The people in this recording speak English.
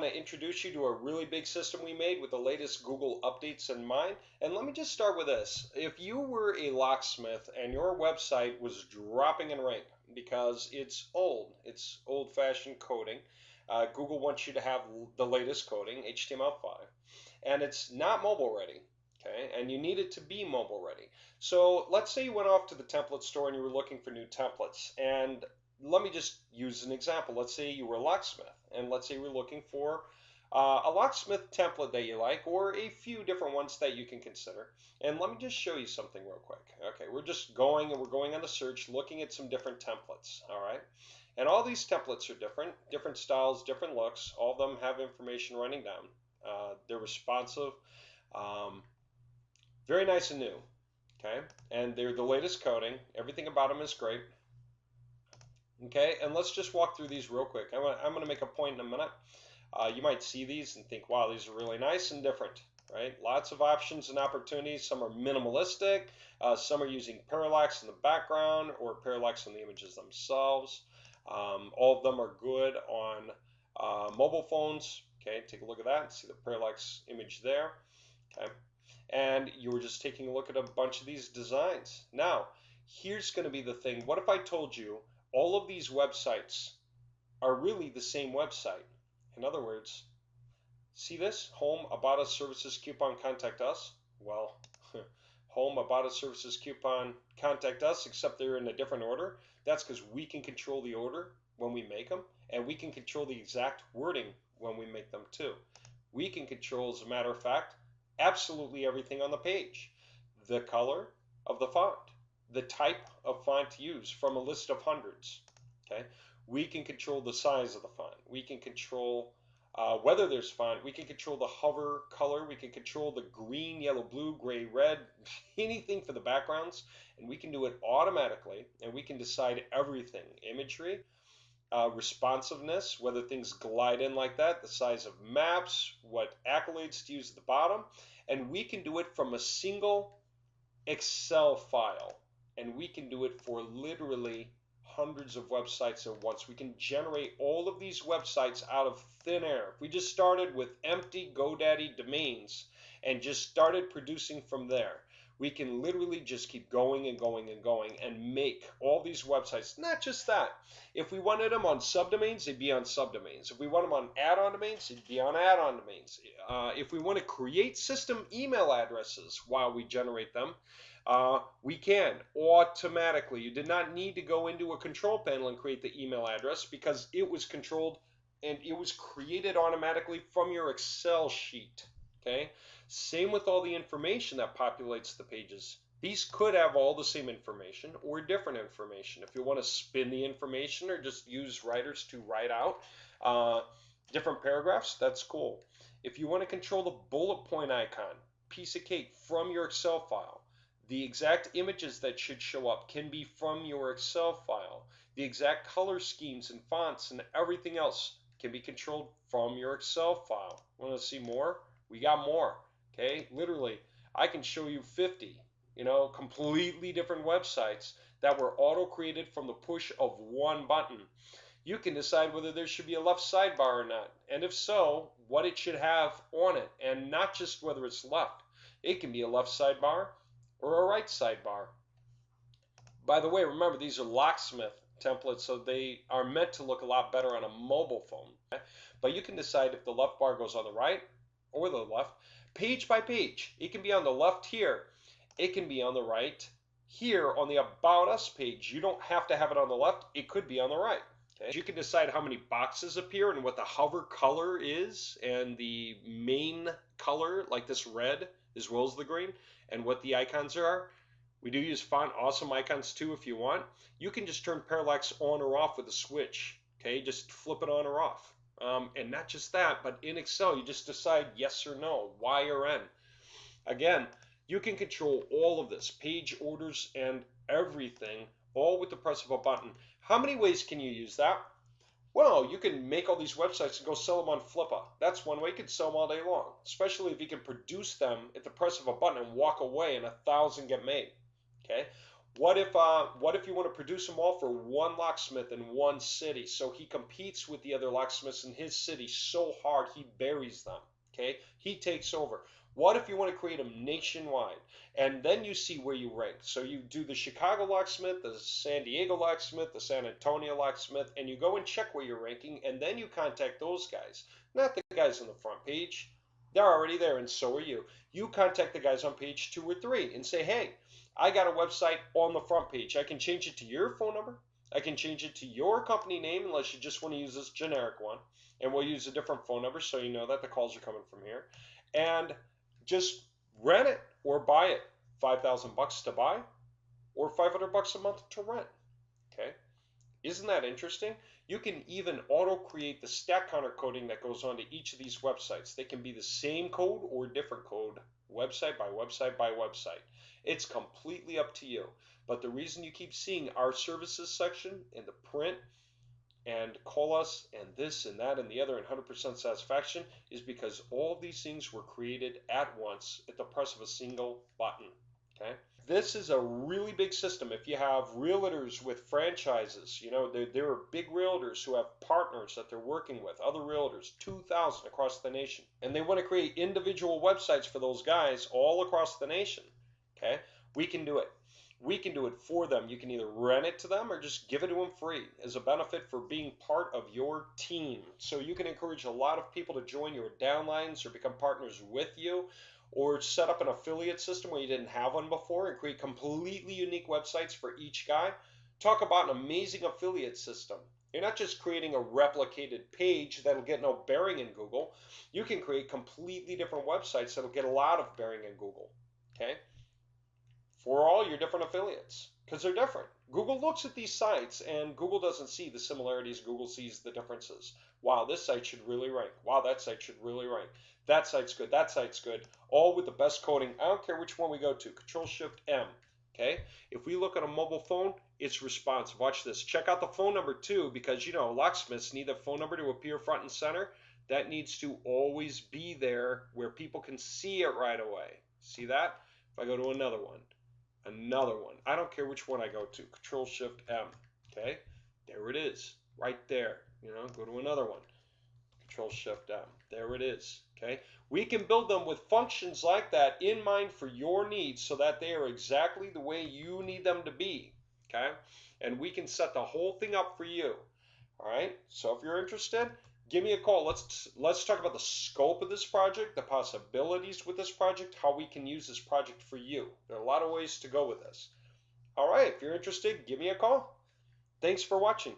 want to introduce you to a really big system we made with the latest Google updates in mind. And let me just start with this. If you were a locksmith and your website was dropping in rank because it's old-fashioned coding, Google wants you to have the latest coding, HTML5, and it's not mobile ready. Okay, and you need it to be mobile ready. So let's say you went off to the template store and you were looking for new templates. And let me just use an example. Let's say you were a locksmith, and let's say you were looking for a locksmith template that you like, or a few different ones that you can consider. And let me just show you something real quick. Okay, we're just going and we're going on the search, looking at some different templates. All right, and all these templates are different styles, different looks. All of them have information running down. They're responsive. Very nice and new, okay? And they're the latest coding. Everything about them is great. Okay, and let's just walk through these real quick. I'm going to make a point in a minute. You might see these and think, wow, these are really nice and different, right? Lots of options and opportunities. Some are minimalistic. Some are using parallax in the background or parallax on the images themselves. All of them are good on mobile phones. Okay, take a look at that and see the parallax image there. Okay. And you were just taking a look at a bunch of these designs. Now, here's going to be the thing. What if I told you all of these websites are really the same website? In other words, see this? Home, About Us, Services, Coupon, Contact Us. Well, Home, About Us, Services, Coupon, Contact Us, except they're in a different order. That's because we can control the order when we make them, and we can control the exact wording when we make them too. We can control, as a matter of fact, absolutely everything on the page. The color of the font, the type of font to use from a list of hundreds. Okay, we can control the size of the font. We can control whether there's font. We can control the hover color. We can control the green, yellow, blue, gray, red, anything for the backgrounds, and we can do it automatically. And we can decide everything: imagery, responsiveness, whether things glide in like that, the size of maps, what accolades to use at the bottom, and we can do it from a single Excel file, and we can do it for literally hundreds of websites at once. We can generate all of these websites out of thin air. If we just started with empty GoDaddy domains and just started producing from there, we can literally just keep going and going and going and make all these websites. Not just that. If we wanted them on subdomains, they'd be on subdomains. If we want them on add-on domains, they'd be on add-on domains. If we want to create system email addresses while we generate them, we can automatically. You did not need to go into a control panel and create the email address because it was controlled and it was created automatically from your Excel sheet. Okay, same with all the information that populates the pages. These could have all the same information or different information. If you want to spin the information or just use writers to write out different paragraphs, that's cool. If you want to control the bullet point icon, piece of cake, from your Excel file. The exact images that should show up can be from your Excel file. The exact color schemes and fonts and everything else can be controlled from your Excel file. Want to see more? We got more, okay? Literally, I can show you 50, completely different websites that were auto-created from the push of one button. You can decide whether there should be a left sidebar or not, and if so, what it should have on it, and not just whether it's left. It can be a left sidebar or a right sidebar. By the way, remember, these are locksmith templates, so they are meant to look a lot better on a mobile phone. Okay? But you can decide if the left bar goes on the right or the left, page by page. It can be on the left here. It can be on the right here on the About Us page. You don't have to have it on the left. It could be on the right. Okay? You can decide how many boxes appear and what the hover color is and the main color, like this red, as well as the green, and what the icons are. We do use font awesome icons too if you want. You can just turn parallax on or off with a switch. Okay, just flip it on or off. And not just that, but in Excel, you just decide yes or no, Y or N. Again, you can control all of this, page orders and everything, all with the press of a button. How many ways can you use that? Well, you can make all these websites and go sell them on Flippa. That's one way. You can sell them all day long, especially if you can produce them at the press of a button and walk away and 1,000 get made. Okay. What if you want to produce them all for one locksmith in one city? So he competes with the other locksmiths in his city so hard he buries them. Okay, he takes over. What if you want to create them nationwide? And then you see where you rank. So you do the Chicago locksmith, the San Diego locksmith, the San Antonio locksmith, and you go and check where you're ranking, and then you contact those guys, not the guys on the front page. They're already there, and so are you. You contact the guys on page 2 or 3 and say, hey, I got a website on the front page. I can change it to your phone number. I can change it to your company name unless you just want to use this generic one. And we'll use a different phone number so you know that the calls are coming from here. And just rent it or buy it. $5,000 to buy or $500 a month to rent. Okay. Isn't that interesting? You can even auto create the stack counter coding that goes onto each of these websites. They can be the same code or different code, website by website by website. It's completely up to you. But the reason you keep seeing our services section in the print and call us and this and that and the other and 100% satisfaction is because all of these things were created at once at the press of a single button. Okay. This is a really big system. If you have realtors with franchises, you know, there are big realtors who have partners that they're working with, other realtors, 2,000 across the nation, and they want to create individual websites for those guys all across the nation. Okay, we can do it. We can do it for them. You can either rent it to them or just give it to them free as a benefit for being part of your team. So you can encourage a lot of people to join your downlines or become partners with you, or set up an affiliate system where you didn't have one before and create completely unique websites for each guy. Talk about an amazing affiliate system. You're not just creating a replicated page that'll get no bearing in Google. You can create completely different websites that'll get a lot of bearing in Google. Okay? For all your different affiliates, because they're different. Google looks at these sites and Google doesn't see the similarities. Google sees the differences. Wow, this site should really rank. Wow, that site should really rank. That site's good. That site's good. All with the best coding. I don't care which one we go to. Control-Shift-M. Okay? If we look at a mobile phone, it's responsive. Watch this. Check out the phone number too, because you know locksmiths need a phone number to appear front and center. That needs to always be there where people can see it right away. See that? If I go to another one. I don't care which one I go to. Control-Shift-M. Okay? There it is. Right there. You know, go to another one. Control-Shift-M. There it is. Okay? We can build them with functions like that in mind for your needs so that they are exactly the way you need them to be. Okay? And we can set the whole thing up for you. All right? So if you're interested, give me a call. Let's talk about the scope of this project, the possibilities with this project, how we can use this project for you. There are a lot of ways to go with this. All right, if you're interested, give me a call. Thanks for watching.